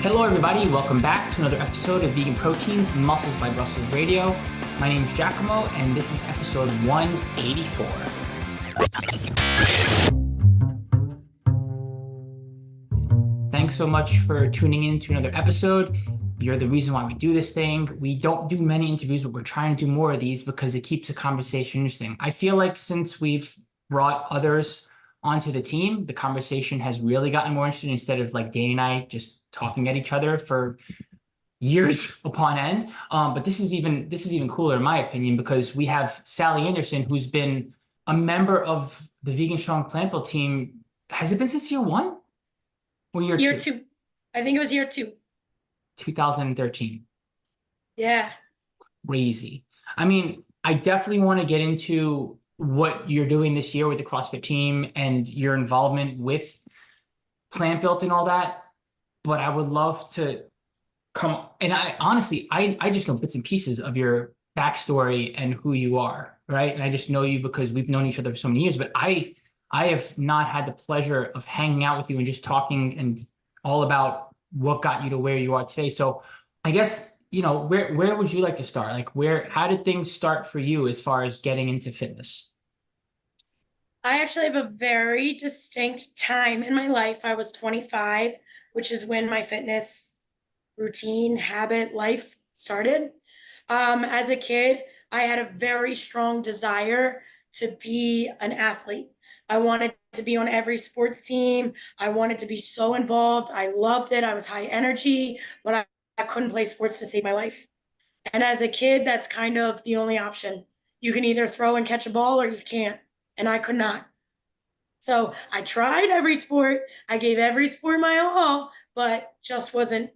Hello, everybody. Welcome back to another episode of Vegan Proteins, Muscles by Brussels Radio. My name is 𝐃𝐨𝐽, and this is episode 184. Thanks so much for tuning in to another episode. You're the reason why we do this thing. We don't do many interviews, but we're trying to do more of these because it keeps the conversation interesting. I feel like since we've brought others onto the team, the conversation has really gotten more interesting instead of like Danny and I just talking at each other for years upon end. But this is even cooler in my opinion, because we have Sally Andersen, who's been a member of the Vegan Strong Plant Build team. Has it been since year one or year two? I think it was year two. 2013. Yeah. Crazy. I mean, I definitely want to get into what you're doing this year with the CrossFit team and your involvement with Plant Built and all that. But I would love to come, and I honestly, I just know bits and pieces of your backstory and who you are, right? And I just know you because we've known each other for so many years, but I have not had the pleasure of hanging out with you and just talking and all about what got you to where you are today. So I guess, where would you like to start? Like how did things start for you as far as getting into fitness? I actually have a very distinct time in my life. I was 25, which is when my fitness routine, habit, life started. As a kid, I had a very strong desire to be an athlete. I wanted to be on every sports team. I wanted to be so involved. I loved it. I was high energy, but I couldn't play sports to save my life. And as a kid, that's kind of the only option. You can either throw and catch a ball or you can't. And I could not. So I tried every sport. I gave every sport my all, but just didn't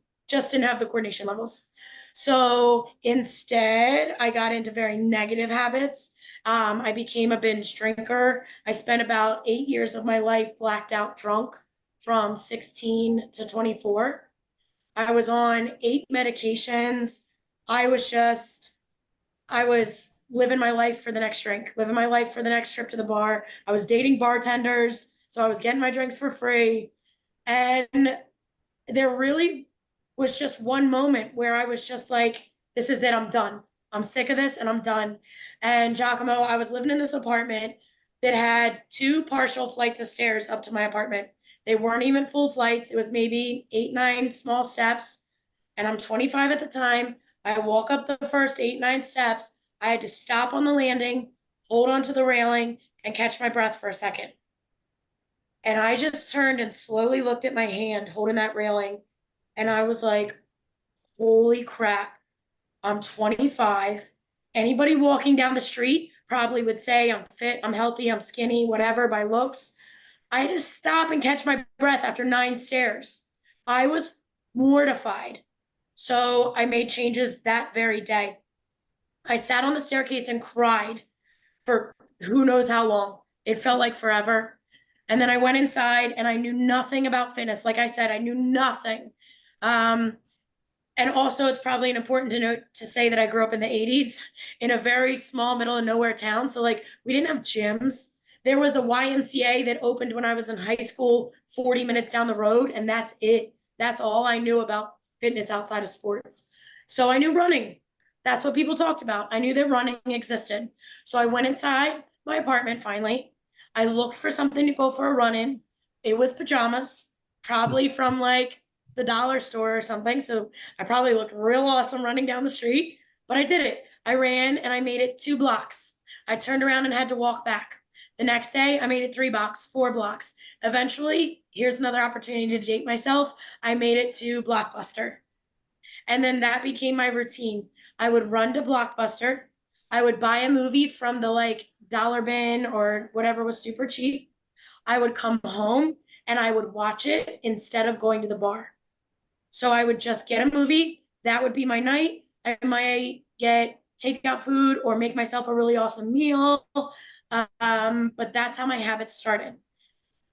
have the coordination levels. So instead, I got into very negative habits. I became a binge drinker. I spent about 8 years of my life blacked out drunk from 16 to 24. I was on 8 medications. I was living my life for the next drink, living my life for the next trip to the bar. I was dating bartenders, so I was getting my drinks for free. And there really was just one moment where I was just like, this is it, I'm done. I'm sick of this and I'm done. And 𝐃𝐨𝐽, I was living in this apartment that had 2 partial flights of stairs up to my apartment. They weren't even full flights. It was maybe 8, 9 small steps. And I'm 25 at the time. I walk up the first 8, 9 steps. I had to stop on the landing, hold onto the railing, and catch my breath for a second. And I just turned and slowly looked at my hand holding that railing. And I was like, holy crap, I'm 25. Anybody walking down the street probably would say I'm fit, I'm healthy, I'm skinny, whatever, by looks. I had to stop and catch my breath after 9 stairs. I was mortified. So I made changes that very day. I sat on the staircase and cried for who knows how long. It felt like forever. And then I went inside and I knew nothing about fitness. Like I said, I knew nothing. And also it's probably important to note to say that I grew up in the 80s in a very small middle of nowhere town. So like we didn't have gyms. There was a YMCA that opened when I was in high school, 40 minutes down the road. And that's it. That's all I knew about fitness outside of sports. So I knew running. That's what people talked about. I knew that running existed. So I went inside my apartment finally. I looked for something to go for a run in. It was pajamas, probably from like the dollar store or something. So I probably looked real awesome running down the street, but I did it. I ran and I made it 2 blocks. I turned around and had to walk back. The next day, I made it 3 blocks, 4 blocks. Eventually, here's another opportunity to date myself. I made it to Blockbuster. And then that became my routine. I would run to Blockbuster. I would buy a movie from the like dollar bin or whatever was super cheap. I would come home and I would watch it instead of going to the bar. So I would just get a movie. That would be my night. I might get takeout food or make myself a really awesome meal. But that's how my habits started.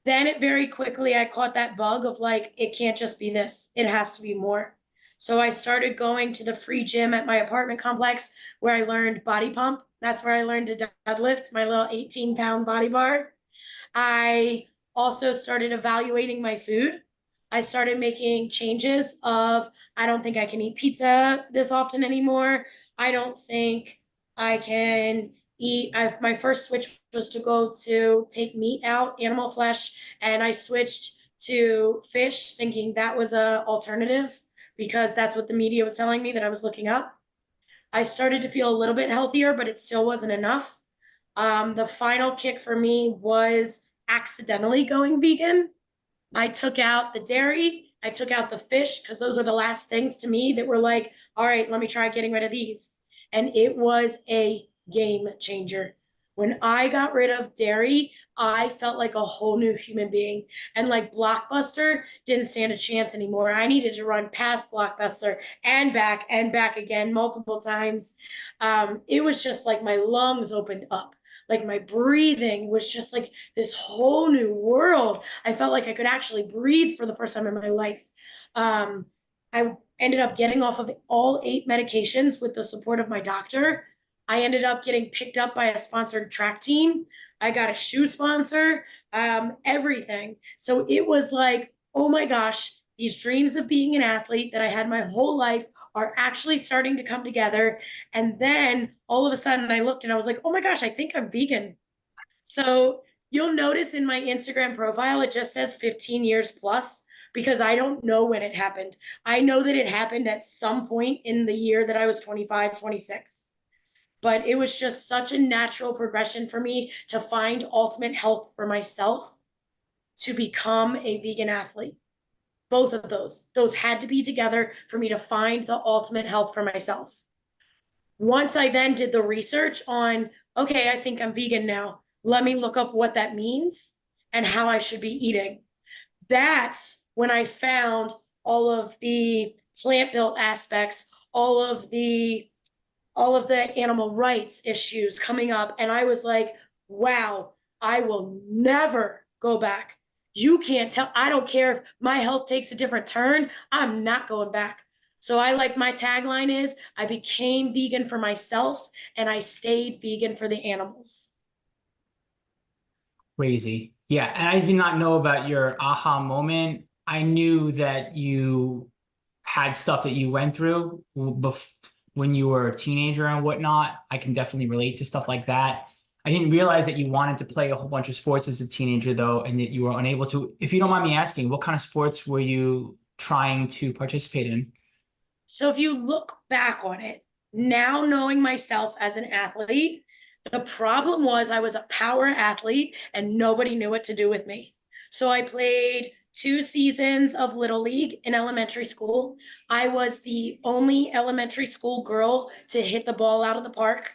Then it very quickly, I caught that bug of like, it can't just be this. It has to be more. So I started going to the free gym at my apartment complex where I learned body pump. That's where I learned to deadlift my little 18-pound body bar. I also started evaluating my food. I started making changes of, I don't think I can eat pizza this often anymore. I don't think I can eat. My first switch was to go to take meat out, animal flesh, and I switched to fish, thinking that was a alternative because that's what the media was telling me that I was looking up. I started to feel a little bit healthier, but it still wasn't enough. The final kick for me was accidentally going vegan. I took out the dairy, I took out the fish, because those are the last things to me that were like, all right, let me try getting rid of these. And it was a game changer. When I got rid of dairy, I felt like a whole new human being. And like Blockbuster didn't stand a chance anymore. I needed to run past Blockbuster and back again multiple times. It was just like my lungs opened up. Like my breathing was just like this whole new world. I felt like I could actually breathe for the first time in my life. I ended up getting off of all 8 medications with the support of my doctor. I ended up getting picked up by a sponsored track team. I got a shoe sponsor, everything. So it was like, oh my gosh, these dreams of being an athlete that I had my whole life are actually starting to come together. And then all of a sudden I looked and I was like, oh my gosh, I think I'm vegan. So you'll notice in my Instagram profile, it just says 15 years plus because I don't know when it happened. I know that it happened at some point in the year that I was 25, 26. But it was just such a natural progression for me to find ultimate health for myself to become a vegan athlete. Both of those had to be together for me to find the ultimate health for myself. Once I then did the research on, okay, I think I'm vegan now. Let me look up what that means and how I should be eating. That's when I found all of the plant-built aspects, all of the animal rights issues coming up. And I was like, wow, I will never go back. You can't tell. I don't care if my health takes a different turn. I'm not going back. So I like my tagline is I became vegan for myself and I stayed vegan for the animals. Crazy. Yeah, and I did not know about your aha moment. I knew that you had stuff that you went through when you were a teenager and whatnot. I can definitely relate to stuff like that. I didn't realize that you wanted to play a whole bunch of sports as a teenager, though, and that you were unable to. If you don't mind me asking, what kind of sports were you trying to participate in? So if you look back on it, now knowing myself as an athlete, the problem was I was a power athlete and nobody knew what to do with me. So I played 2 seasons of Little League in elementary school. I was the only elementary school girl to hit the ball out of the park.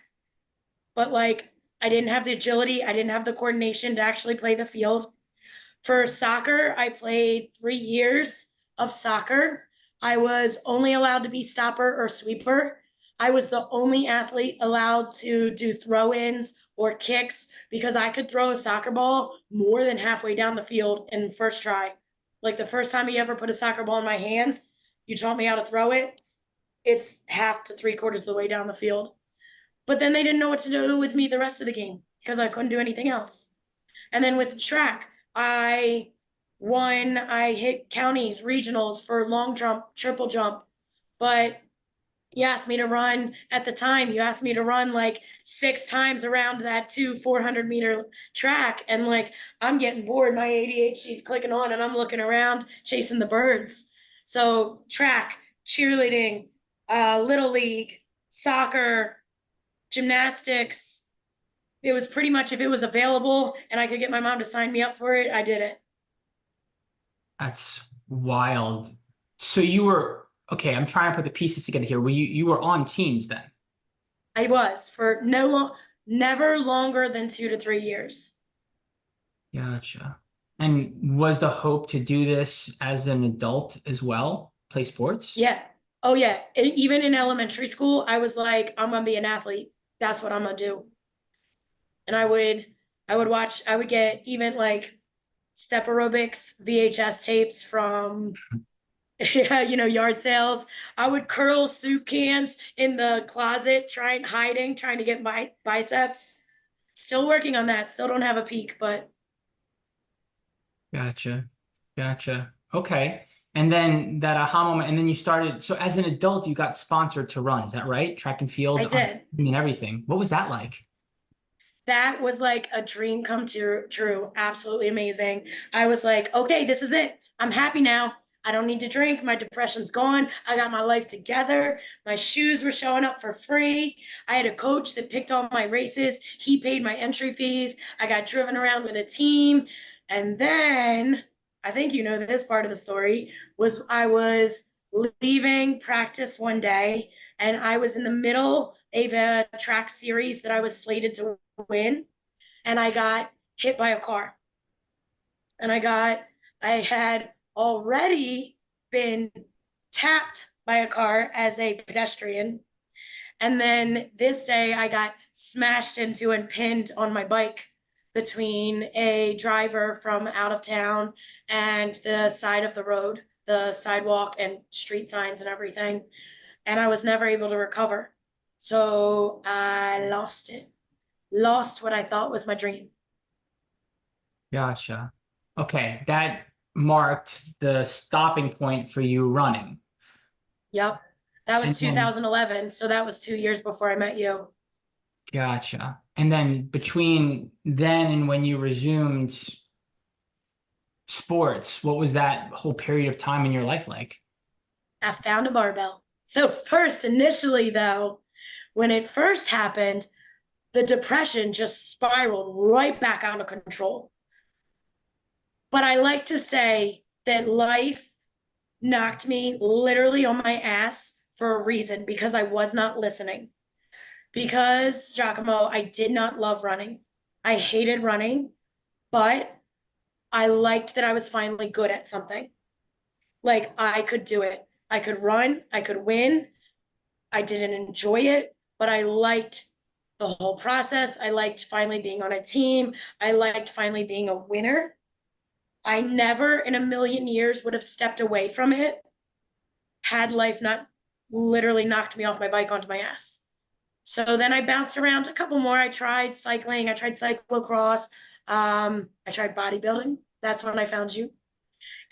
But like, I didn't have the agility, I didn't have the coordination to actually play the field. For soccer, I played 3 years of soccer. I was only allowed to be stopper or sweeper. I was the only athlete allowed to do throw ins or kicks because I could throw a soccer ball more than halfway down the field in the first try. Like the first time you ever put a soccer ball in my hands, you taught me how to throw it. It's half to 3/4 of the way down the field. But then they didn't know what to do with me the rest of the game because I couldn't do anything else. And then with track, I hit counties, regionals for long jump, triple jump. But you asked me to run at the time, you asked me to run like 6 times around that 400-meter track. And like, I'm getting bored. My ADHD is clicking on and I'm looking around chasing the birds. So track, cheerleading, little league, soccer, gymnastics. It was pretty much if it was available and I could get my mom to sign me up for it, I did it. That's wild. So you were okay. I'm trying to put the pieces together here. You were on teams then? I was for never longer than 2 to 3 years. Gotcha. And was the hope to do this as an adult as well? Play sports? Yeah. Oh yeah. Even in elementary school, I was like, I'm gonna be an athlete. That's what I'm gonna do. And I would get even like step aerobics VHS tapes from yeah, yard sales. I would curl soup cans in the closet, trying to get my biceps. Still working on that. Still don't have a peak, but Gotcha. Gotcha. Okay. And then that aha moment, and then you started. So as an adult, you got sponsored to run. Is that right? Track and I field, did. and everything. What was that like? That was like a dream come true. Absolutely amazing. I was like, okay, this is it. I'm happy now. I don't need to drink. My depression's gone. I got my life together. My shoes were showing up for free. I had a coach that picked all my races. He paid my entry fees. I got driven around with a team. And then I think you know this part of the story was I was leaving practice one day and I was in the middle of a track series that I was slated to win, and I got hit by a car. And I had already been tapped by a car as a pedestrian. And then this day I got smashed into and pinned on my bike between a driver from out of town and the side of the road, the sidewalk and street signs and everything. And I was never able to recover. So I lost what I thought was my dream. Gotcha. Okay, that marked the stopping point for you running. Yep. That And was then, 2011. So that was 2 years before I met you. gotcha. And then between then and when you resumed sports, what was that whole period of time in your life like? I found a barbell. So, first, initially, though, when it first happened, the depression just spiraled right back out of control. But I like to say that life knocked me literally on my ass for a reason because I was not listening. Because, Giacomo, I did not love running. I hated running, but I liked that I was finally good at something. Like I could do it. I could run, I could win. I didn't enjoy it, but I liked the whole process. I liked finally being on a team. I liked finally being a winner. I never in a million years would have stepped away from it had life not literally knocked me off my bike onto my ass. So then I bounced around a couple more. I tried cycling, I tried cyclocross, I tried bodybuilding. That's when I found you.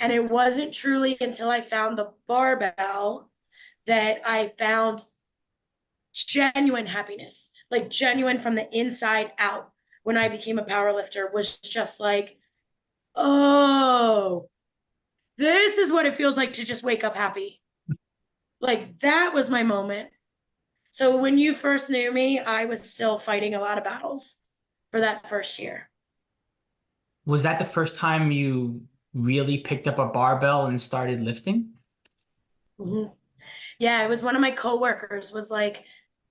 And it wasn't truly until I found the barbell that I found genuine happiness, like genuine from the inside out. When I became a power lifter was just like, oh, this is what it feels like to just wake up happy. Like that was my moment. So when you first knew me, I was still fighting a lot of battles for that first year. Was that the first time you really picked up a barbell and started lifting? Mhm. Yeah, it was one of my coworkers was like,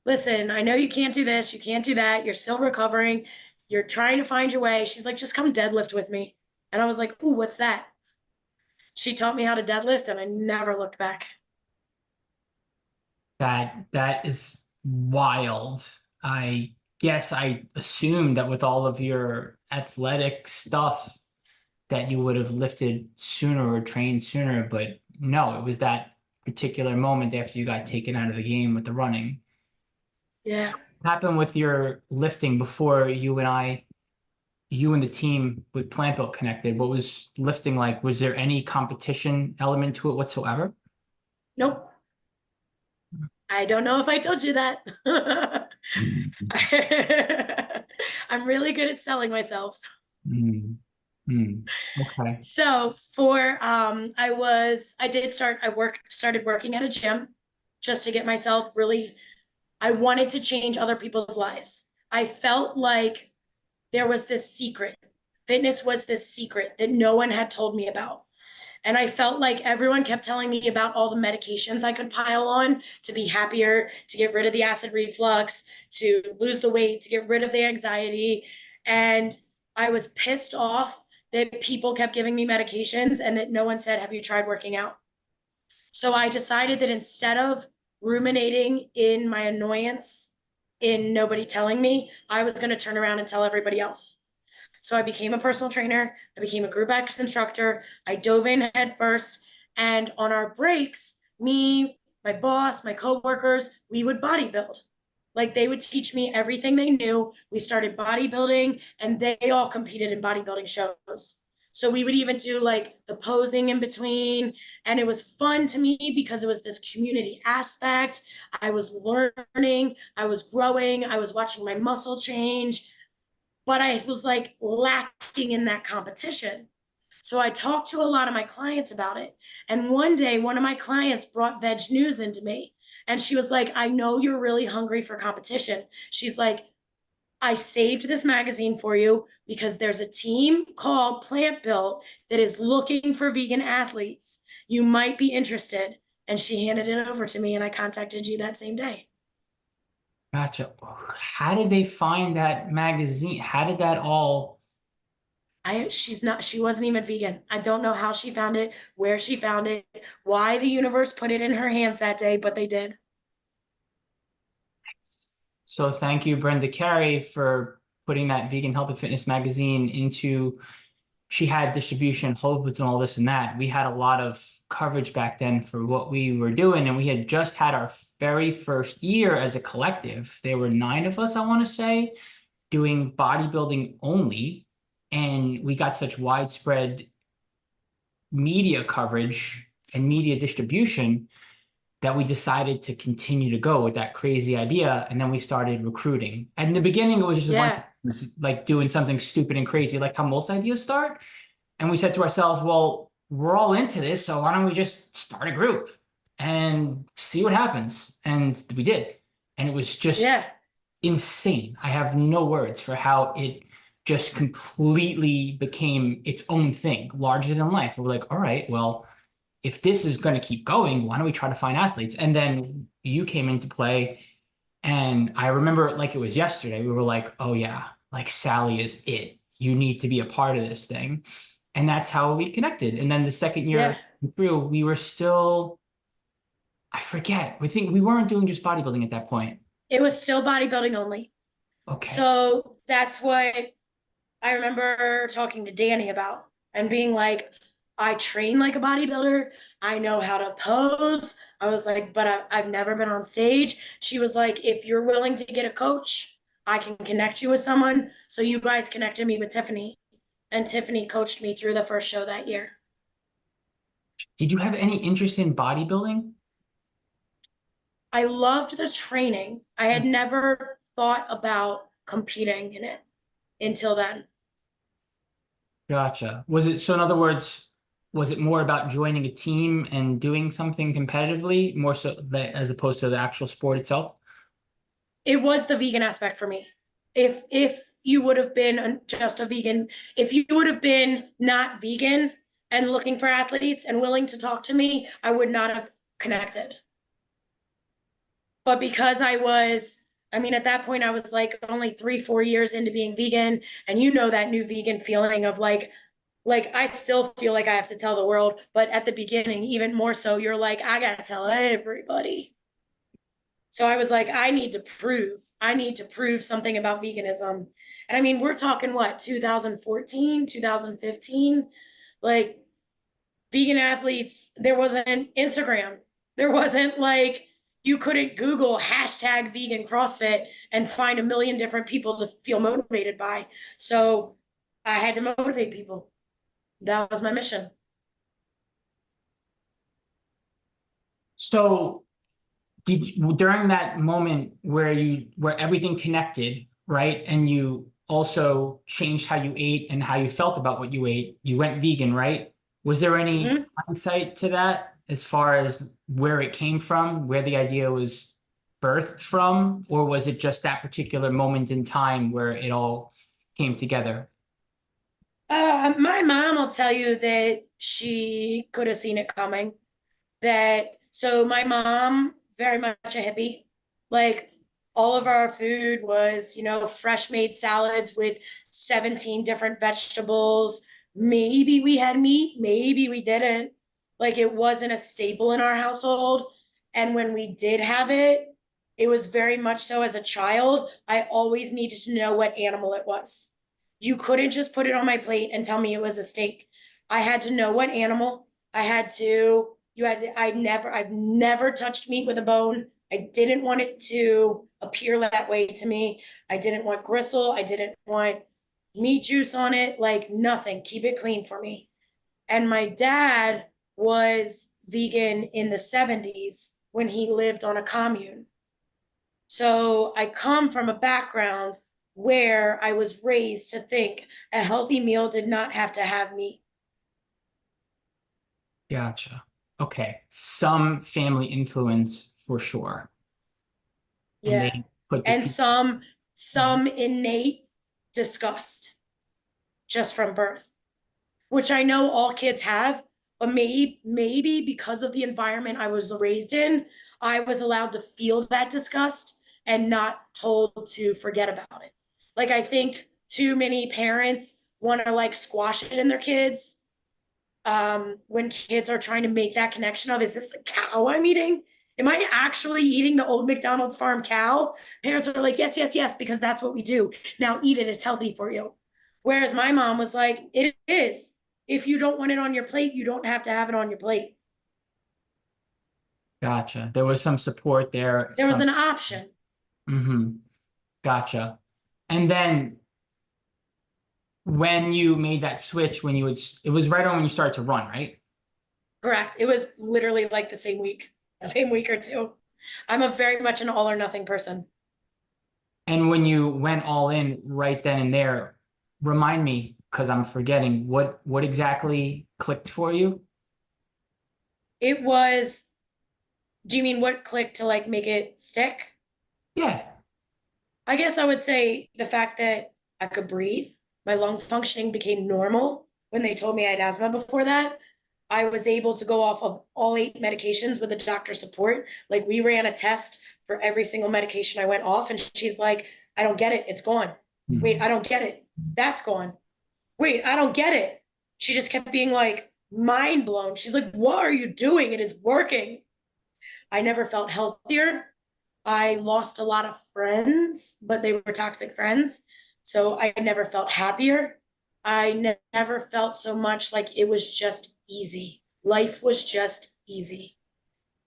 listen, I know you can't do this, you can't do that, you're still recovering, you're trying to find your way. She's like, just come deadlift with me. And I was like, ooh, what's that? She taught me how to deadlift and I never looked back. That is wild. I guess I assumed that with all of your athletic stuff that you would have lifted sooner or trained sooner, but no, it was that particular moment after you got taken out of the game with the running. Yeah. So what happened with your lifting before you and the team with Plant Built connected? What was lifting like? Was there any competition element to it whatsoever? Nope. I don't know if I told you that. I'm really good at selling myself. Mm, mm, okay. So I started working at a gym just to get myself really, I wanted to change other people's lives. I felt like there was this secret. Fitness was this secret that no one had told me about. And I felt like everyone kept telling me about all the medications I could pile on to be happier, to get rid of the acid reflux, to lose the weight, to get rid of the anxiety. And I was pissed off that people kept giving me medications and that no one said, have you tried working out? So I decided that instead of ruminating in my annoyance, in nobody telling me, I was going to turn around and tell everybody else. So I became a personal trainer. I became a group X instructor. I dove in head first. And on our breaks, me, my boss, my coworkers, we would bodybuild. Like they would teach me everything they knew. We started bodybuilding and they all competed in bodybuilding shows. So we would even do like the posing in between. And it was fun to me because it was this community aspect. I was learning, I was growing, I was watching my muscle change, but I was like lacking in that competition. So I talked to a lot of my clients about it. And one day, one of my clients brought Veg News into me. And she was like, I know you're really hungry for competition. She's like, I saved this magazine for you because there's a team called Plant Built that is looking for vegan athletes. You might be interested. And she handed it over to me, and I contacted you that same day. Gotcha. How did they find that magazine? How did that all? She wasn't even vegan. I don't know how she found it, where she found it, why the universe put it in her hands that day, but they did. So thank you, Brenda Carey, for putting that Vegan Health and Fitness magazine into. She had distribution, Whole Foods, and all this and that. We had a lot of coverage back then for what we were doing, and we had just had our very first year as a collective. There were 9 of us, I want to say, doing bodybuilding only, and we got such widespread media coverage and media distribution that we decided to continue to go with that crazy idea. And then we started recruiting. And in the beginning, it was just a bunch of, like doing something stupid and crazy, like how most ideas start. And we said to ourselves, well, we're all into this, so why don't we just start a group and see what happens? And we did. And it was just insane. I have no words for how it just completely became its own thing, larger than life. We're like, all right, well, if this is going to keep going, why don't we try to find athletes? And then you came into play. And I remember it like it was yesterday. We were like, oh yeah, like Sally is it. You need to be a part of this thing. And that's how we connected. And then the second year through, we were still, I forget, we think we weren't doing just bodybuilding at that point. It was still bodybuilding only. Okay. So that's what I remember talking to Danny about and being like, I train like a bodybuilder. I know how to pose. I was like, but I've never been on stage. She was like, if you're willing to get a coach, I can connect you with someone. So you guys connected me with Tiffany, and Tiffany coached me through the first show that year. Did you have any interest in bodybuilding? I loved the training. I had never thought about competing in it until then. Gotcha. Was it, so in other words, was it more about joining a team and doing something competitively, more so that, as opposed to the actual sport itself? It was the vegan aspect for me. If you would have been just a vegan, if you would have been not vegan and looking for athletes and willing to talk to me, I would not have connected. But because I mean, at that point, I was like only 3-4 years into being vegan. And you know, that new vegan feeling of like I still feel like I have to tell the world, but at the beginning, even more so, you're like, I gotta tell everybody. So I was like, I need to prove something about veganism. And I mean, we're talking what, 2014, 2015? Like, vegan athletes, there wasn't Instagram. There wasn't like, you couldn't Google hashtag vegan CrossFit and find a million different people to feel motivated by. So I had to motivate people. That was my mission. So did you, during that moment where everything connected, right? And you also changed how you ate and how you felt about what you ate, you went vegan, right? Was there any insight to that as far as where it came from, where the idea was birthed from, or was it just that particular moment in time where it all came together? My mom will tell you that she could have seen it coming. So my mom, very much a hippie. Like, all of our food was, fresh made salads with 17 different vegetables. Maybe we had meat, maybe we didn't. Like, it wasn't a staple in our household. And when we did have it, it was very much so as a child. I always needed to know what animal it was. You couldn't just put it on my plate and tell me it was a steak. I had to know what animal. I've never touched meat with a bone. I didn't want it to appear that way to me. I didn't want gristle. I didn't want meat juice on it, like nothing. Keep it clean for me. And my dad was vegan in the 70s when he lived on a commune. So I come from a background where I was raised to think a healthy meal did not have to have meat. Gotcha. Okay. Some family influence for sure. And Yeah. they put the And people. some innate disgust just from birth, which I know all kids have, but maybe because of the environment I was raised in, I was allowed to feel that disgust and not told to forget about it. Like I think too many parents want to like squash it in their kids when kids are trying to make that connection of, is this a cow I'm eating? Am I actually eating the old McDonald's farm cow? Parents are like, yes, yes, yes, because that's what we do. Now eat it, it's healthy for you. Whereas my mom was like, it is. If you don't want it on your plate, you don't have to have it on your plate. Gotcha. There was some support there. There was Some. an option. Gotcha. And then when you made that switch, when you would, it was right on when you started to run, right? Correct. It was literally like the same week or two. I'm a very much an all or nothing person. And when you went all in right then and there, remind me, because I'm forgetting, what exactly clicked for you? It was, do you mean what clicked to like make it stick? Yeah. I guess I would say the fact that I could breathe, my lung functioning became normal when they told me I had asthma before that. I was able to go off of all 8 medications with the doctor's support. Like we ran a test for every single medication I went off, and she's like, I don't get it. It's gone. Wait, I don't get it. That's gone. Wait, I don't get it. She just kept being like mind blown. She's like, what are you doing? It is working. I never felt healthier. I lost a lot of friends, but they were toxic friends. So I never felt happier. I never felt so much like it was just easy. Life was just easy.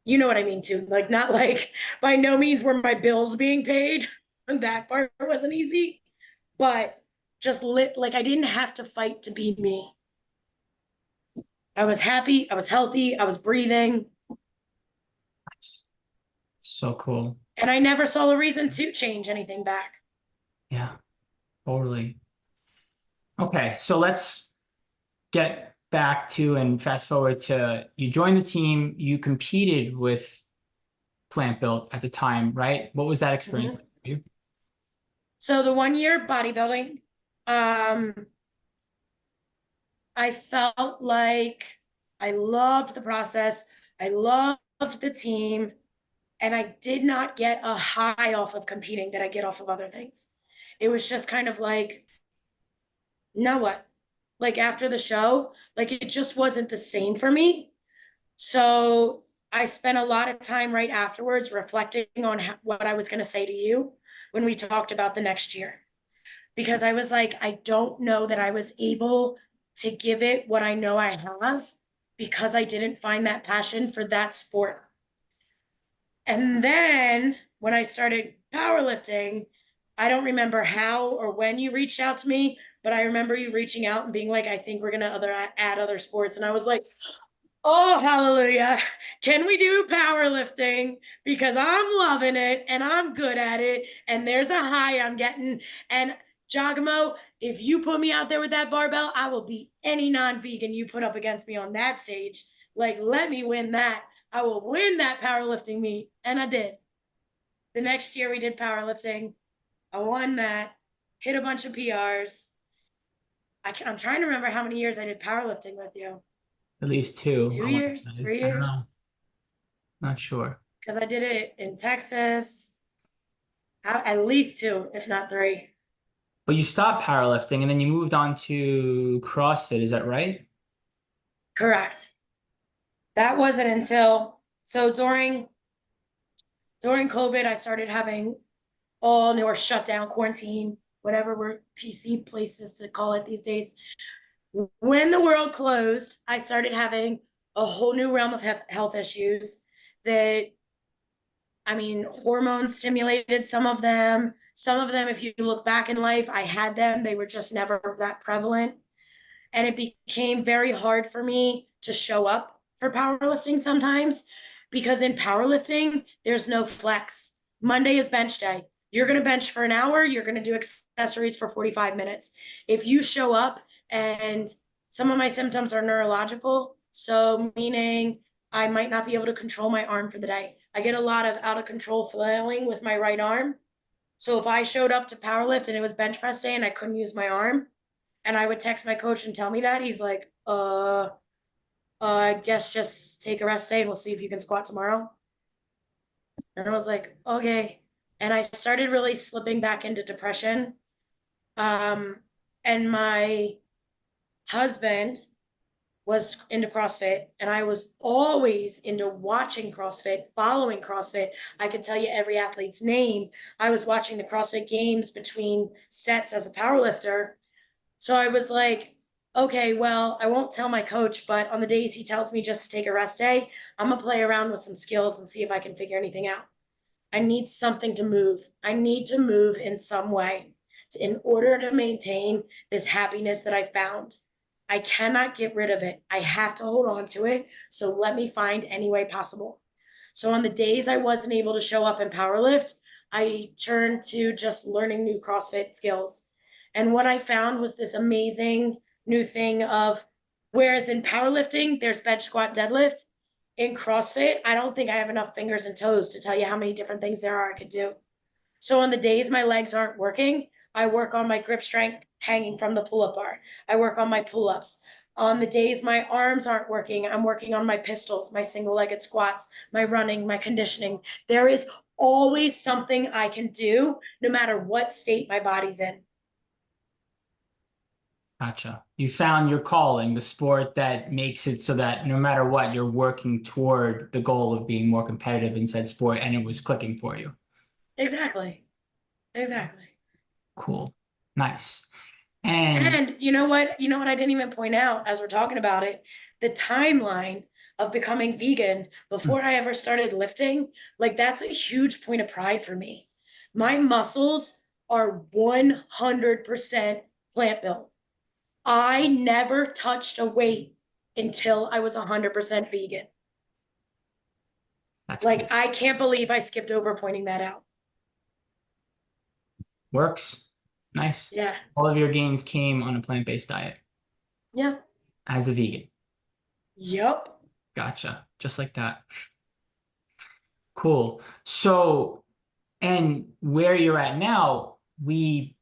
You know what I mean, too. Like, not like by no means were my bills being paid. And that part wasn't easy, but just like I didn't have to fight to be me. I was happy. I was healthy. I was breathing. That's so cool. And I never saw a reason to change anything back. Yeah, totally. Okay, so let's get back to and fast forward to you joined the team, you competed with Plant Built at the time, right? What was that experience like for you? So the 1 year bodybuilding, I felt like I loved the process. I loved the team. And I did not get a high off of competing that I get off of other things. It was just kind of like, now what? Like after the show, like it just wasn't the same for me. So I spent a lot of time right afterwards reflecting on what I was going to say to you when we talked about the next year. Because I was like, I don't know that I was able to give it what I know I have because I didn't find that passion for that sport. And then when I started powerlifting, I don't remember how or when you reached out to me, but I remember you reaching out and being like, I think we're going to add other sports. And I was like, oh, hallelujah. Can we do powerlifting? Because I'm loving it and I'm good at it. And there's a high I'm getting. And 𝐾𝐨𝐽, if you put me out there with that barbell, I will beat any non-vegan you put up against me on that stage. Like, let me win that. I will win that powerlifting meet. And I did. The next year we did powerlifting. I won that, hit a bunch of PRs. I'm trying to remember how many years I did powerlifting with you. At least two, Two I want to years, say. 3 I don't know. years. Not sure. Because I did it in Texas. At least 2, if not 3. But you stopped powerlifting and then you moved on to CrossFit, is that right? Correct. That wasn't until, so during COVID, I started having all new or shut down quarantine, whatever we're PC places to call it these days. When the world closed, I started having a whole new realm of health issues that I mean, hormones stimulated some of them. Some of them, if you look back in life, I had them. They were just never that prevalent. And it became very hard for me to show up for powerlifting sometimes because in powerlifting, there's no flex. Monday is bench day. You're going to bench for an hour. You're going to do accessories for 45 minutes. If you show up and some of my symptoms are neurological, so meaning I might not be able to control my arm for the day. I get a lot of out of control flailing with my right arm. So if I showed up to powerlift and it was bench press day and I couldn't use my arm, and I would text my coach and tell me that, he's like, I guess just take a rest day and we'll see if you can squat tomorrow. And I was like, okay. And I started really slipping back into depression. And my husband was into CrossFit, and I was always into watching CrossFit, following CrossFit. I could tell you every athlete's name. I was watching the CrossFit Games between sets as a powerlifter. So I was like, okay, well, I won't tell my coach, but on the days he tells me just to take a rest day, I'm gonna play around with some skills and see if I can figure anything out. I need something to move. I need to move in some way in order to maintain this happiness that I found. I cannot get rid of it. I have to hold on to it. So let me find any way possible. So on the days I wasn't able to show up and powerlift, I turned to just learning new CrossFit skills. And what I found was this amazing new thing of, whereas in powerlifting, there's bench, squat, deadlift. In CrossFit, I don't think I have enough fingers and toes to tell you how many different things there are I could do. So on the days my legs aren't working, I work on my grip strength hanging from the pull-up bar. I work on my pull-ups. On the days my arms aren't working, I'm working on my pistols, my single-legged squats, my running, my conditioning. There is always something I can do no matter what state my body's in. Gotcha. You found your calling, the sport that makes it so that no matter what, you're working toward the goal of being more competitive in said sport, and it was clicking for you. Exactly. Exactly. Cool. Nice. And And you know what? You know what I didn't even point out as we're talking about it? The timeline of becoming vegan before I ever started lifting, like that's a huge point of pride for me. My muscles are 100% plant built. I never touched a weight until I was 100% vegan. that's Like, cool. I can't believe I skipped over pointing that out. Works. Nice. Yeah. All of your gains came on a plant-based diet Yeah. as a vegan. Yep. Gotcha. Just like that. Cool. So, and where you're at now, we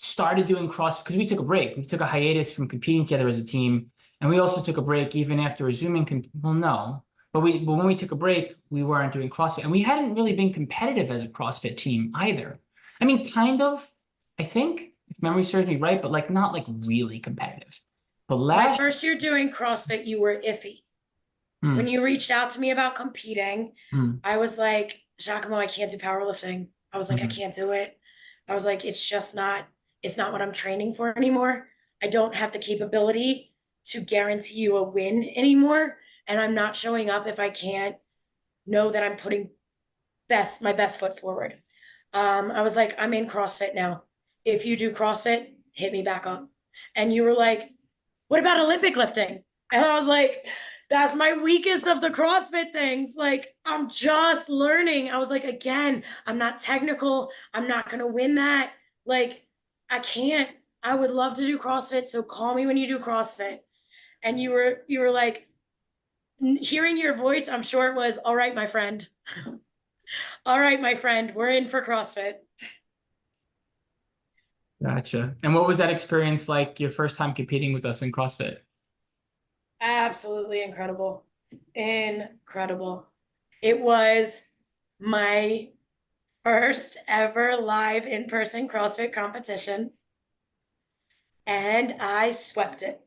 started doing CrossFit because we took a break. We took a hiatus from competing together as a team. And we also took a break even after resuming. Well, no. But when we took a break, we weren't doing CrossFit. And we hadn't really been competitive as a CrossFit team either. I mean, kind of, I think, if memory serves me right, but like not like really competitive. But My last first year doing CrossFit, you were iffy. When you reached out to me about competing, I was like, 𝐬𝐶𝐭, I can't do powerlifting. I was like, I can't do it. I was like, it's not what I'm training for anymore. I don't have the capability to guarantee you a win anymore. And I'm not showing up if I can't know that I'm putting my best foot forward. I was like, I'm in CrossFit now. If you do CrossFit, hit me back up. And you were like, what about Olympic lifting? And I was like, that's my weakest of the CrossFit things. Like, I'm just learning. I was like, again, I'm not technical. I'm not going to win that. Like, I can't. I would love to do CrossFit. So call me when you do CrossFit. And you were like, hearing your voice, I'm sure it was, all right, my friend. All right, my friend, we're in for CrossFit. Gotcha. And what was that experience like, your first time competing with us in CrossFit? Absolutely incredible. Incredible. It was my first ever live in-person CrossFit competition, and I swept it.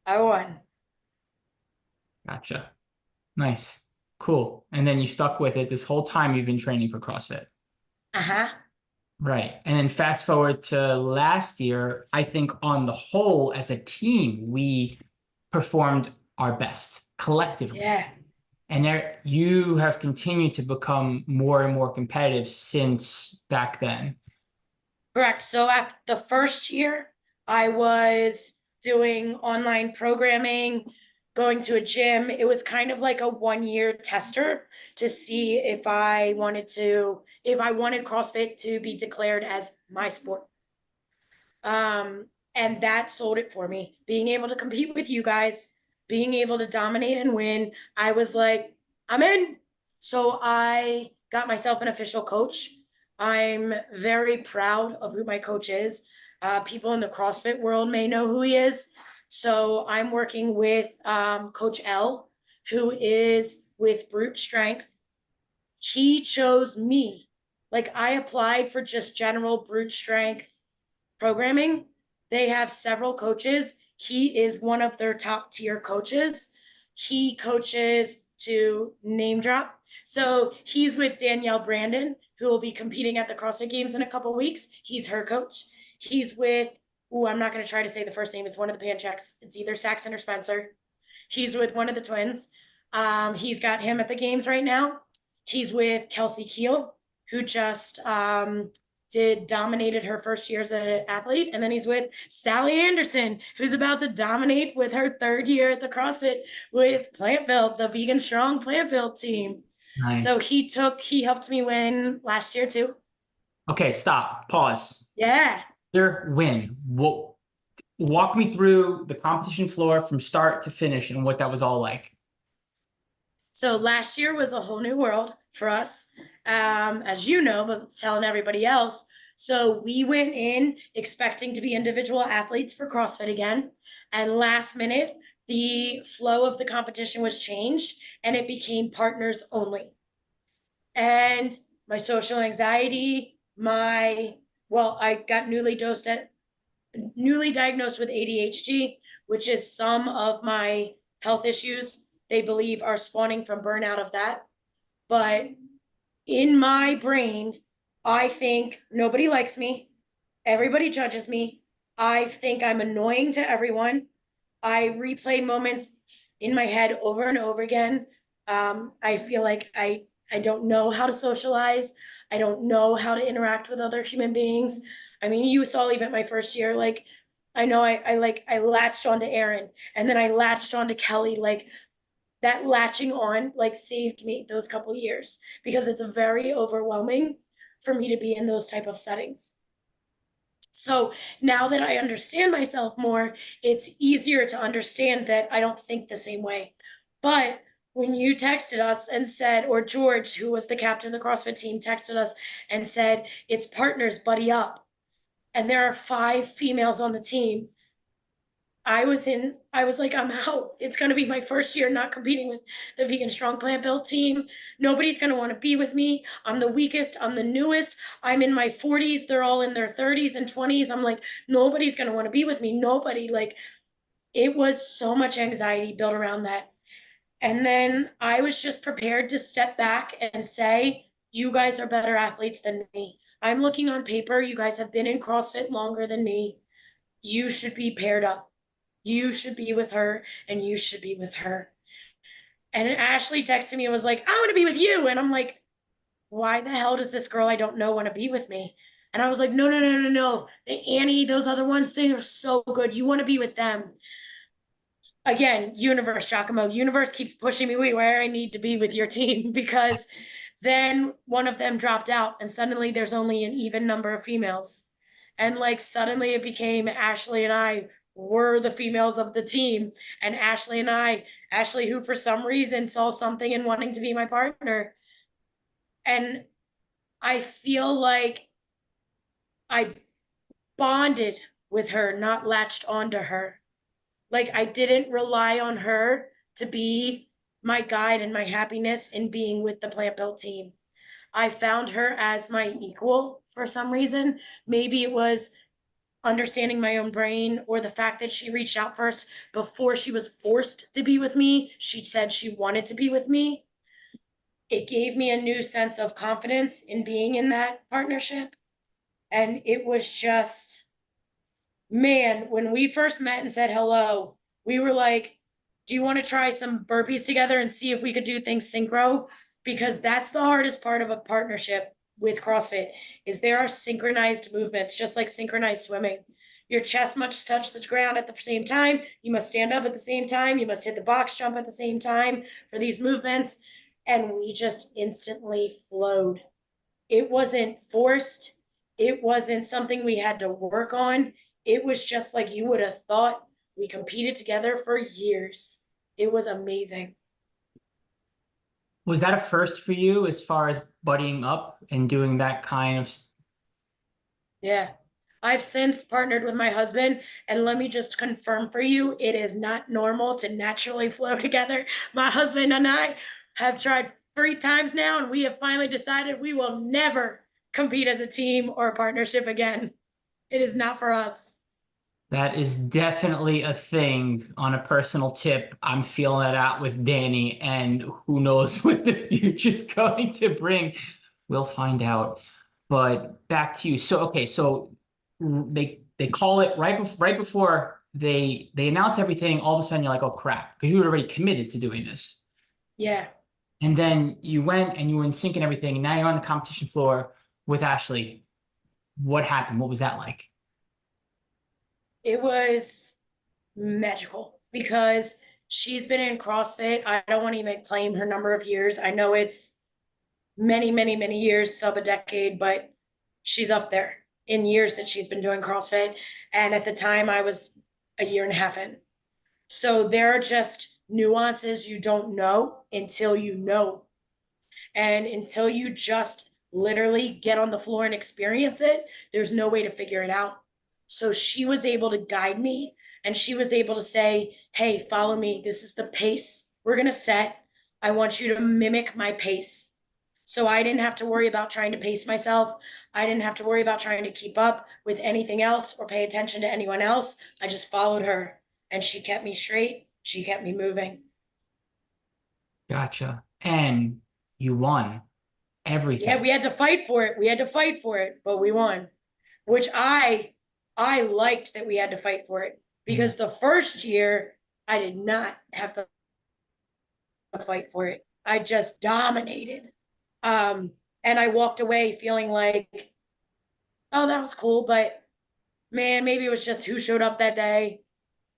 I won. Gotcha. Nice. Cool. And then you stuck with it this whole time you've been training for CrossFit. Uh-huh. Right. And then fast forward to last year, I think on the whole, as a team, we performed our best collectively. Yeah. And there, you have continued to become more and more competitive since back then. Correct. So after the first year, I was doing online programming, going to a gym. It was kind of like a 1-year tester to see if I wanted CrossFit to be declared as my sport. And that sold it for me. Being able to compete with you guys, being able to dominate and win, I was like, I'm in. So I got myself an official coach. I'm very proud of who my coach is. People in the CrossFit world may know who he is. So I'm working with Coach L, who is with Brute Strength. He chose me. Like, I applied for just general Brute Strength programming. They have several coaches. He is one of their top tier coaches. He coaches, to name drop, so he's with Danielle Brandon, who will be competing at the CrossFit Games in a couple weeks. He's her coach. He's with, I'm not going to try to say the first name. It's one of the Pancheks. It's either Saxon or Spencer. He's with one of the twins. He's got him at the games right now. He's with 𝐃𝐨𝐧'𝐭, who just dominated her first year as an athlete. And then he's with Sally Andersen, who's about to dominate with her 3rd year at the CrossFit with Plant Build, the Vegan Strong Plant Build team. Nice. So he helped me win last year too. Okay, stop, pause. Yeah. Their win. Walk me through the competition floor from start to finish and what that was all like. So last year was a whole new world for us, as you know, but telling everybody else. So we went in expecting to be individual athletes for CrossFit again. And last minute, the flow of the competition was changed and it became partners only. And my social anxiety, I got newly diagnosed with ADHD, which is some of my health issues they believe are spawning from burnout of that. But in my brain, I think nobody likes me. Everybody judges me. I think I'm annoying to everyone. I replay moments in my head over and over again. I feel like I don't know how to socialize. I don't know how to interact with other human beings. I mean, you saw even my first year, like, I know I latched onto Aaron, and then I latched onto Kelly. Like, that latching on like saved me those couple years, because it's very overwhelming for me to be in those type of settings. So now that I understand myself more, it's easier to understand that I don't think the same way. But when you texted us and said, or George, who was the captain of the CrossFit team, texted us and said, it's partners, buddy up, and there are 5 females on the team, I was like, I'm out. It's going to be my first year not competing with the Vegan Strong Plant Build team. Nobody's going to want to be with me. I'm the weakest. I'm the newest. I'm in my 40s. They're all in their 30s and 20s. I'm like, nobody's going to want to be with me. Nobody. Like, it was so much anxiety built around that. And then I was just prepared to step back and say, you guys are better athletes than me. I'm looking on paper. You guys have been in CrossFit longer than me. You should be paired up. You should be with her, and you should be with her. And Ashley texted me and was like, I want to be with you. And I'm like, why the hell does this girl I don't know want to be with me? And I was like, no. Annie, those other ones, they are so good. You want to be with them. Again, universe, Giacomo. Universe keeps pushing me where I need to be with your team, because then one of them dropped out and suddenly there's only an even number of females. And like suddenly it became Ashley and I were the females of the team. And Ashley, who for some reason saw something in wanting to be my partner. And I feel like I bonded with her, not latched onto her. Like, I didn't rely on her to be my guide and my happiness in being with the Plant Build team. I found her as my equal for some reason. Maybe it was understanding my own brain, or the fact that she reached out first before she was forced to be with me. She said she wanted to be with me. It gave me a new sense of confidence in being in that partnership. And it was just, man, when we first met and said hello, we were like, Do you want to try some burpees together and see if we could do things synchro? Because that's the hardest part of a partnership with CrossFit is there are synchronized movements, just like synchronized swimming. Your chest must touch the ground at the same time. You must stand up at the same time. You must hit the box jump at the same time for these movements. And we just instantly flowed. It wasn't forced. It wasn't something we had to work on. It was just like you would have thought. We competed together for years. It was amazing. Was that a first for you as far as buddying up and doing that kind of? Yeah. I've since partnered with my husband, and let me just confirm for you, it is not normal to naturally flow together. My husband and I have tried 3 times now, and we have finally decided we will never compete as a team or a partnership again. It is not for us. That is definitely a thing. On a personal tip, I'm feeling that out with Danny, and who knows what the future's going to bring. We'll find out. But back to you. So okay, so they call it right before they announce everything. All of a sudden, you're like, oh crap, because you were already committed to doing this. Yeah. And then you went and you were in sync and everything, and now you're on the competition floor with Ashley. What happened? What was that like? It was magical because she's been in CrossFit. I don't want to even claim her number of years. I know it's many, many, many years, sub a decade, but she's up there in years that she's been doing CrossFit. And at the time, I was a year and a half in. So there are just nuances you don't know until you know. And until you just literally get on the floor and experience it, there's no way to figure it out. So she was able to guide me and she was able to say, hey, follow me. This is the pace we're going to set. I want you to mimic my pace. So I didn't have to worry about trying to pace myself. I didn't have to worry about trying to keep up with anything else or pay attention to anyone else. I just followed her and she kept me straight. She kept me moving. Gotcha. And you won everything. Yeah, we had to fight for it. We had to fight for it, but we won. Which I liked that we had to fight for it because the first year I did not have to fight for it. I just dominated. And I walked away feeling like, oh, that was cool, but man, maybe it was just who showed up that day.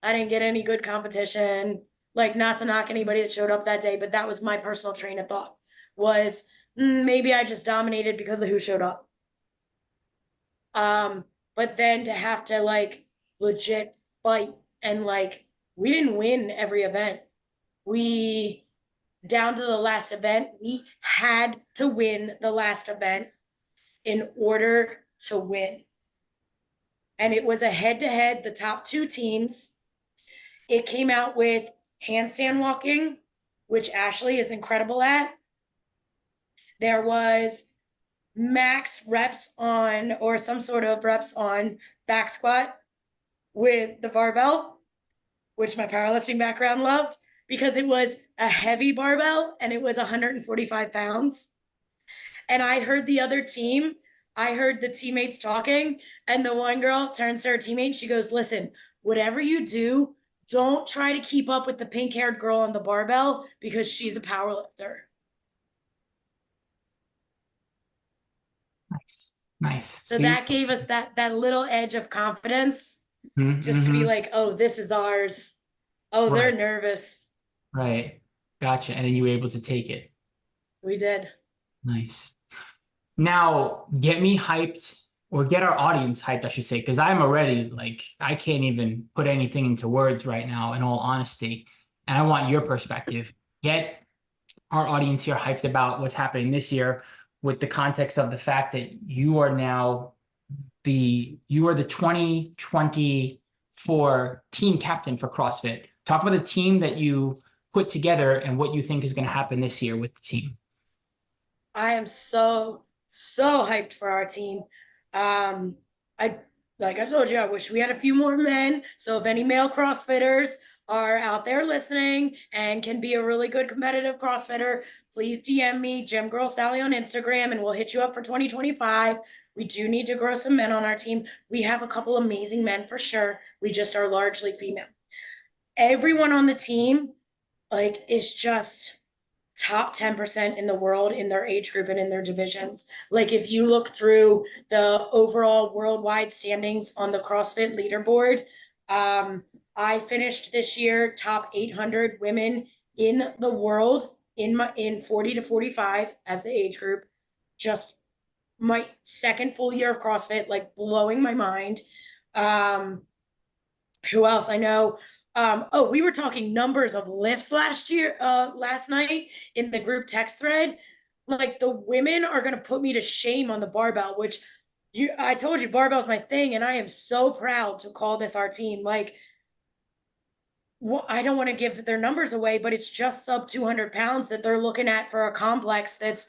I didn't get any good competition. Like, not to knock anybody that showed up that day, but that was my personal train of thought was maybe I just dominated because of who showed up. But then to have to like legit fight and like we didn't win every event. We down to the last event, we had to win the last event in order to win. And it was a head-to-head, the top 2 teams. It came out with handstand walking, which Ashley is incredible at. There was max reps on or some sort of reps on back squat with the barbell, which my powerlifting background loved because it was a heavy barbell and it was 145 pounds. And I heard the other team, I heard the teammates talking, and the one girl turns to her teammate. She goes, listen, whatever you do, don't try to keep up with the pink-haired girl on the barbell because she's a powerlifter. Nice. Nice. So that gave us that little edge of confidence just to be like, oh, this is ours. Oh, they're nervous. Right. Gotcha. And then you were able to take it. We did. Nice. Now, get me hyped, or get our audience hyped, I should say, because I'm already like, I can't even put anything into words right now, in all honesty. And I want your perspective. Get our audience here hyped about what's happening this year with the context of the fact that you are now the 2024 team captain for CrossFit. Talk about the team that you put together and what you think is going to happen this year with the team. I am so hyped for our team. Like I told you, I wish we had a few more men. So if any male CrossFitters are out there listening and can be a really good competitive CrossFitter, please DM me, Gym Girl Sally on Instagram, and we'll hit you up for 2025. We do need to grow some men on our team. We have a couple amazing men for sure. We just are largely female. everyone on the team, like, is just top 10% in the world in their age group and in their divisions. Like, if you look through the overall worldwide standings on the CrossFit leaderboard, I finished this year top 800 women in the world in 40 to 45 as the age group. Just my second full year of CrossFit, like, blowing my mind. Who else? I know. Oh, we were talking numbers of lifts last night in the group text thread. Like, the women are gonna put me to shame on the barbell, which I told you barbell's my thing, and I am so proud to call this our team. Like, I don't want to give their numbers away, but it's just sub 200 pounds that they're looking at for a complex that's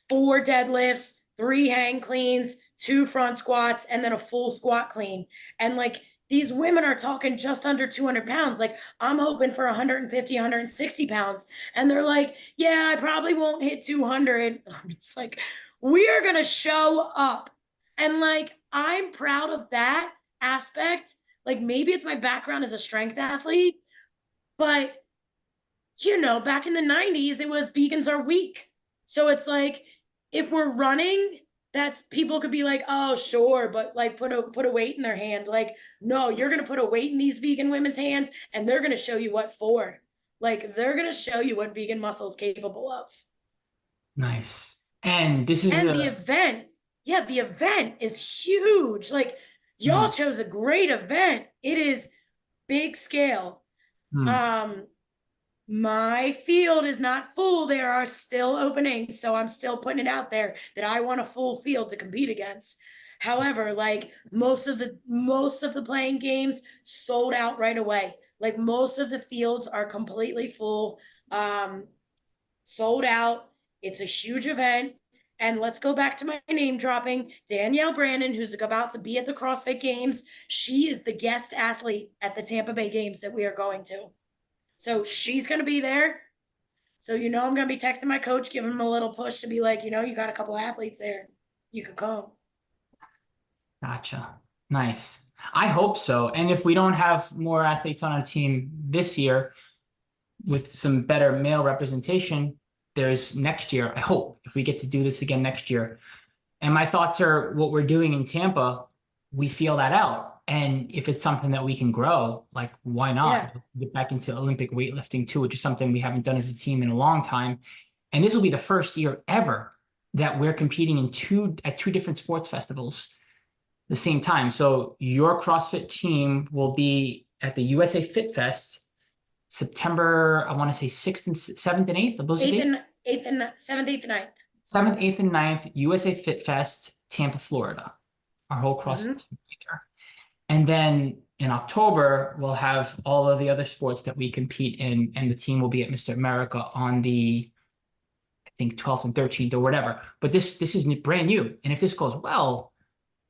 4 deadlifts, 3 hang cleans, 2 front squats, and then a full squat clean. And like, these women are talking just under 200 pounds. Like, I'm hoping for 150, 160 pounds. And they're like, yeah, I probably won't hit 200. I'm just like, we are going to show up. And like, I'm proud of that aspect. Like, maybe it's my background as a strength athlete, but back in the 90s, it was vegans are weak. So it's like, if we're running, that's people could be like, oh, sure, but like put a weight in their hand. Like, no, you're gonna put a weight in these vegan women's hands, and they're gonna show you what for. Like, they're gonna show you what vegan muscle is capable of. Nice. And this is And the event, yeah, the event is huge. Like, y'all chose a great event. It is big scale. My field is not full. There are still openings, so I'm still putting it out there that I want a full field to compete against. However, like, most of the playing games sold out right away. Like, most of the fields are completely full, sold out. It's a huge event. And let's go back to my name dropping. Danielle Brandon, who's about to be at the CrossFit Games, she is the guest athlete at the Tampa Bay Games that we are going to. So she's going to be there. So, I'm going to be texting my coach, giving him a little push to be like, you got a couple of athletes there. You could come. Gotcha. Nice. I hope so. And if we don't have more athletes on our team this year with some better male representation, there's next year, I hope, if we get to do this again next year. And my thoughts are what we're doing in Tampa, we feel that out. And if it's something that we can grow, like, why not? Yeah. Get back into Olympic weightlifting too, which is something we haven't done as a team in a long time. And this will be the first year ever that we're competing at two different sports festivals the same time. So your CrossFit team will be at the USA Fit Fest September, I want to say 6th and 7th and 8th. Are those 8th dates? and 8th and 7th, 8th and 9th. 7th, 8th, and 9th, USA Fit Fest, Tampa, Florida. Our whole CrossFit team will be there. And then in October, we'll have all of the other sports that we compete in, and the team will be at Mr. America on the, I think, 12th and 13th or whatever. But this is brand new. And if this goes well,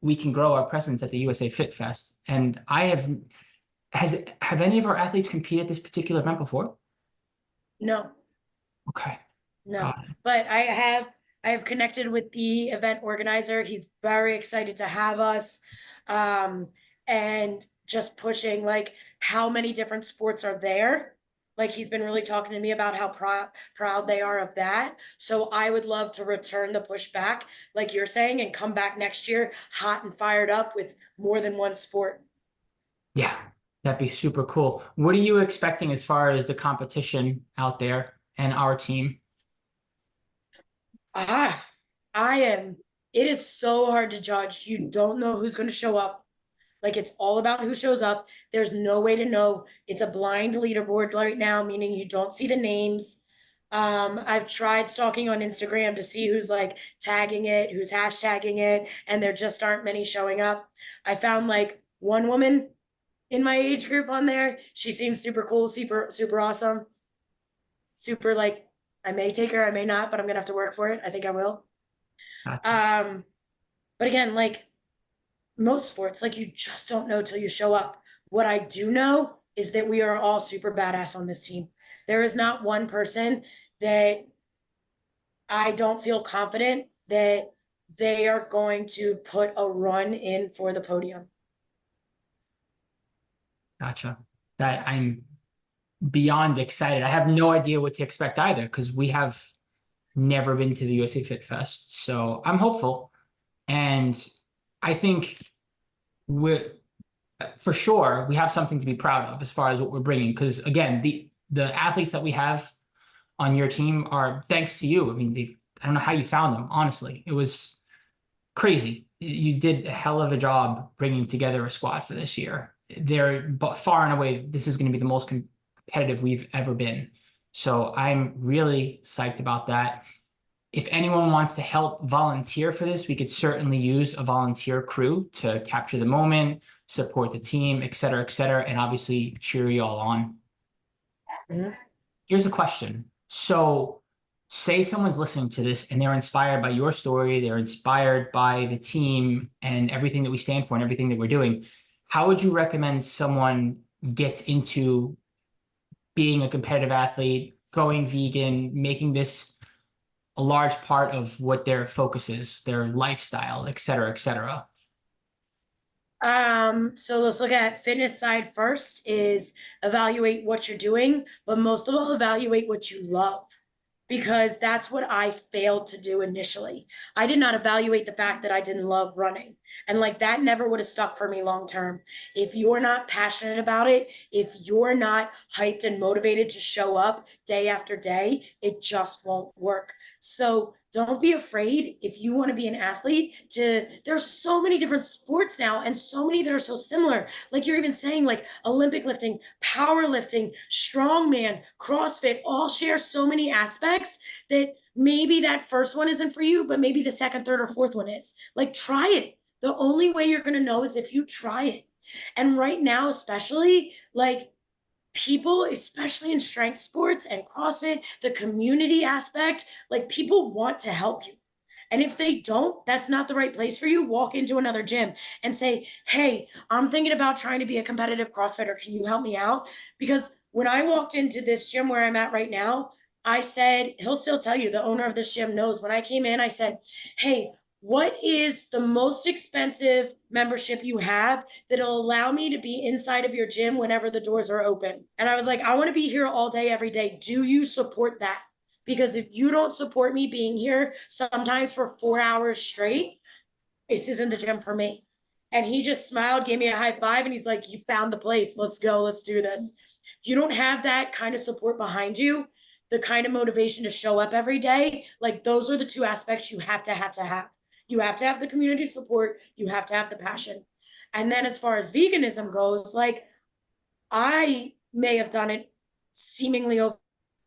we can grow our presence at the USA Fit Fest. And have any of our athletes competed at this particular event before? No. Okay. No. But I have connected with the event organizer. He's very excited to have us. And just pushing, like, how many different sports are there. Like, he's been really talking to me about how proud they are of that. So I would love to return the push back, like you're saying, and come back next year hot and fired up with more than one sport. Yeah, that'd be super cool. What are you expecting as far as the competition out there and our team? It is so hard to judge. You don't know who's going to show up. Like, it's all about who shows up. There's no way to know. It's a blind leaderboard right now, meaning you don't see the names. I've tried stalking on Instagram to see who's like tagging it, who's hashtagging it, and there just aren't many showing up. I found like one woman in my age group on there. She seems super cool, super awesome. Super, like, I may take her, I may not, but I'm gonna have to work for it. I think I will. Gotcha. But again, like, most sports, like, you just don't know till you show up. What I do know is that we are all super badass on this team. There is not one person that I don't feel confident that they are going to put a run in for the podium. Gotcha. That I'm beyond excited. I have no idea what to expect either because we have never been to the USA Fit Fest. So I'm hopeful. And I think we're for sure we have something to be proud of as far as what we're bringing. Because again, the athletes that we have on your team are thanks to you. I mean, I don't know how you found them. Honestly, it was crazy. You did a hell of a job bringing together a squad for this year. They're but far and away, this is going to be the most competitive we've ever been. So I'm really psyched about that. If anyone wants to help volunteer for this, we could certainly use a volunteer crew to capture the moment, support the team, et cetera, and obviously cheer you all on. Mhm. Here's a question. So say someone's listening to this and they're inspired by your story, they're inspired by the team and everything that we stand for and everything that we're doing. How would you recommend someone gets into being a competitive athlete, going vegan, making this a large part of what their focus is, their lifestyle, et cetera, et cetera? So let's look at fitness side first is evaluate what you're doing, but most of all, evaluate what you love. Because that's what I failed to do initially. I did not evaluate the fact that I didn't love running. And like that never would have stuck for me long term. If you're not passionate about it, if you're not hyped and motivated to show up day after day, it just won't work. So don't be afraid if you want to be an athlete there's so many different sports now and so many that are so similar. Like you're even saying like Olympic lifting, powerlifting, strongman, CrossFit all share so many aspects that maybe that first one isn't for you, but maybe the second, third, or fourth one is. Like try it. The only way you're going to know is if you try it. And right now, especially like people, especially in strength sports and CrossFit, the community aspect, like people want to help you. And if they don't, that's not the right place for you. Walk into another gym and say, hey, I'm thinking about trying to be a competitive CrossFitter. Can you help me out? Because when I walked into this gym where I'm at right now, I said, he'll still tell you, the owner of this gym knows. When I came in, I said, hey, what is the most expensive membership you have that'll allow me to be inside of your gym whenever the doors are open? And I was like, I want to be here all day, every day. Do you support that? Because if you don't support me being here sometimes for 4 hours straight, this isn't the gym for me. And he just smiled, gave me a high five, and he's like, you found the place. Let's go. Let's do this. If you don't have that kind of support behind you, the kind of motivation to show up every day, like those are the two aspects you have to have. You have to have the community support. You have to have the passion. And then as far as veganism goes, like I may have done it seemingly over.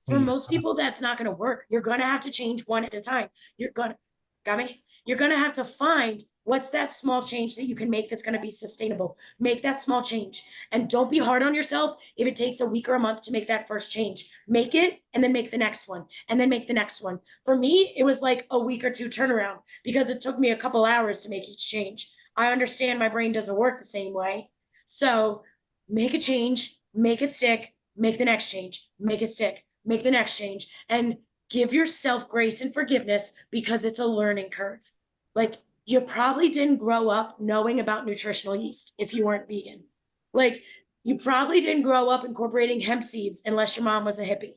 For most people, that's not going to work. You're going to have to change one at a time. Got me? You're going to have to find what's that small change that you can make that's going to be sustainable. Make that small change. And don't be hard on yourself if it takes a week or a month to make that first change. Make it and then make the next one and then make the next one. For me, it was like a week or two turnaround because it took me a couple hours to make each change. I understand my brain doesn't work the same way. So make a change, make it stick, make the next change, make it stick, make the next change, and give yourself grace and forgiveness because it's a learning curve. Like you probably didn't grow up knowing about nutritional yeast if you weren't vegan. Like you probably didn't grow up incorporating hemp seeds unless your mom was a hippie.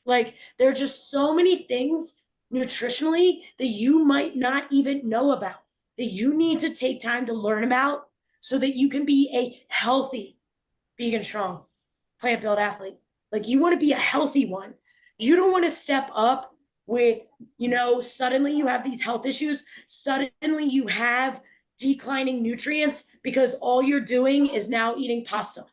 Like there are just so many things nutritionally that you might not even know about that you need to take time to learn about so that you can be a healthy, vegan, strong, plant-built athlete. Like you want to be a healthy one. You don't want to step up with, suddenly you have these health issues. Suddenly you have declining nutrients because all you're doing is now eating pasta.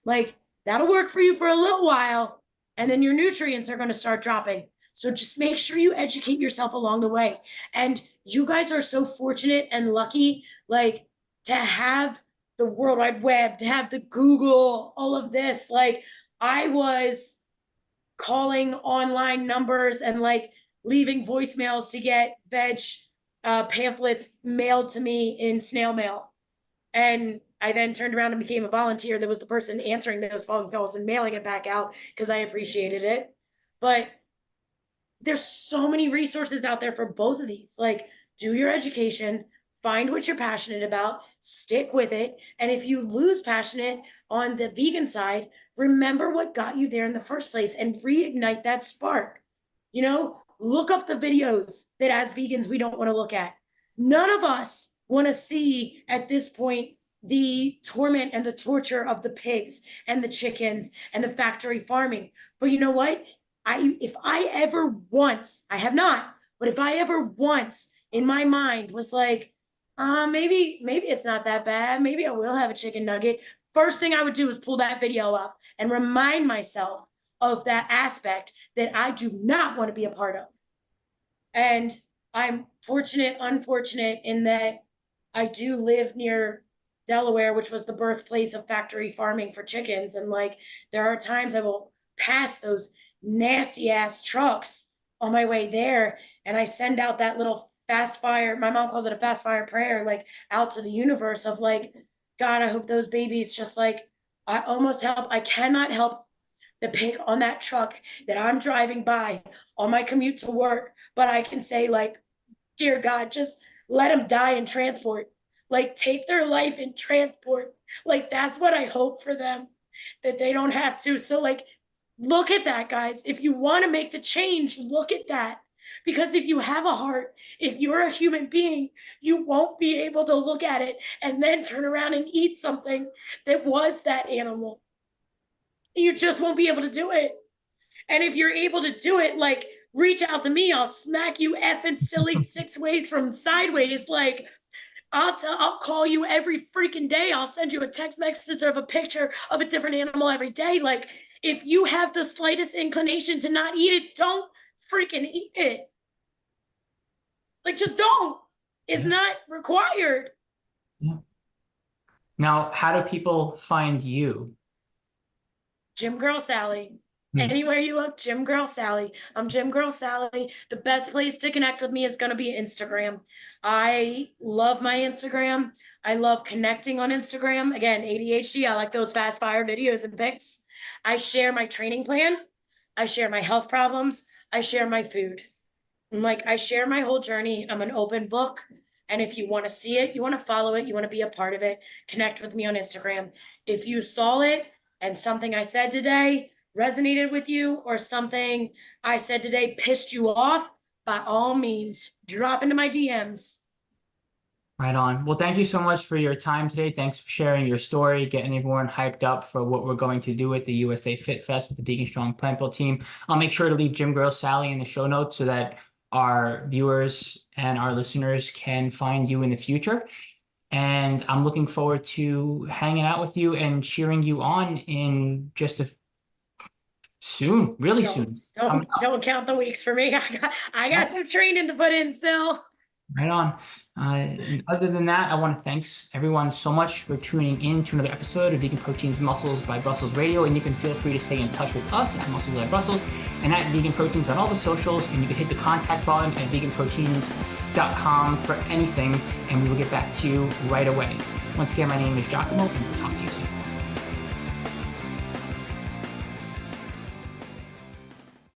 Like that'll work for you for a little while. And then your nutrients are going to start dropping. So just make sure you educate yourself along the way. And you guys are so fortunate and lucky, like to have the World Wide Web, to have the Google, all of this. Like I was calling online numbers and like leaving voicemails to get veg pamphlets mailed to me in snail mail. And I then turned around and became a volunteer that was the person answering those phone calls and mailing it back out because I appreciated it. But there's so many resources out there for both of these. Like do your education, find what you're passionate about, stick with it. And if you lose passionate on the vegan side, remember what got you there in the first place and reignite that spark. You know, look up the videos that as vegans we don't want to look at. None of us want to see at this point the torment and the torture of the pigs and the chickens and the factory farming. But you know what? If I ever once, I have not, but if I ever once in my mind was like, maybe it's not that bad. Maybe I will have a chicken nugget. First thing I would do is pull that video up and remind myself of that aspect that I do not want to be a part of. And I'm unfortunate in that I do live near Delaware, which was the birthplace of factory farming for chickens. And like, there are times I will pass those nasty ass trucks on my way there. And I send out that little fast fire, my mom calls it a fast fire prayer, like out to the universe of like, God, I hope those babies just like, I cannot help the pig on that truck that I'm driving by on my commute to work. But I can say like, dear God, just let them die in transport. Like take their life in transport. Like that's what I hope for them, that they don't have to. So like, look at that, guys. If you want to make the change, look at that. Because if you have a heart, if you're a human being, you won't be able to look at it and then turn around and eat something that was that animal. You just won't be able to do it. And if you're able to do it, like, reach out to me. I'll smack you effing silly 6 ways from sideways. Like, I'll call you every freaking day. I'll send you a text message of a picture of a different animal every day. Like, if you have the slightest inclination to not eat it, don't freaking eat it. Like, just don't. It's not required. Yeah. Now, how do people find you? Gym Girl Sally. Anywhere you look, Gym Girl Sally. I'm Gym Girl Sally. The best place to connect with me is going to be Instagram. I love my Instagram. I love connecting on Instagram. Again, ADHD, I like those fast fire videos and pics. I share my training plan. I share my health problems. I share my food. And like, I share my whole journey. I'm an open book. And if you want to see it, you want to follow it, you want to be a part of it, connect with me on Instagram. If you saw it and something I said today resonated with you, or something I said today pissed you off, by all means, drop into my DMs. Right on. Well, thank you so much for your time today. Thanks for sharing your story, getting everyone hyped up for what we're going to do at the USA Fit Fest with the Vegan Strong Plant Build team. I'll make sure to leave Gym Girl Sally in the show notes so that our viewers and our listeners can find you in the future. And I'm looking forward to hanging out with you and cheering you on in just soon, really soon. Don't count the weeks for me. I got some training to put in still. Right on. Other than that, I want to thank everyone so much for tuning in to another episode of Vegan Proteins Muscles by Brussels Radio. And you can feel free to stay in touch with us at Muscles by Brussels and at Vegan Proteins on all the socials. And you can hit the contact button at VeganProteins.com for anything, and we will get back to you right away. Once again, my name is 𝐬𝐮𝐬𝐜𝐫, and we'll talk to you soon.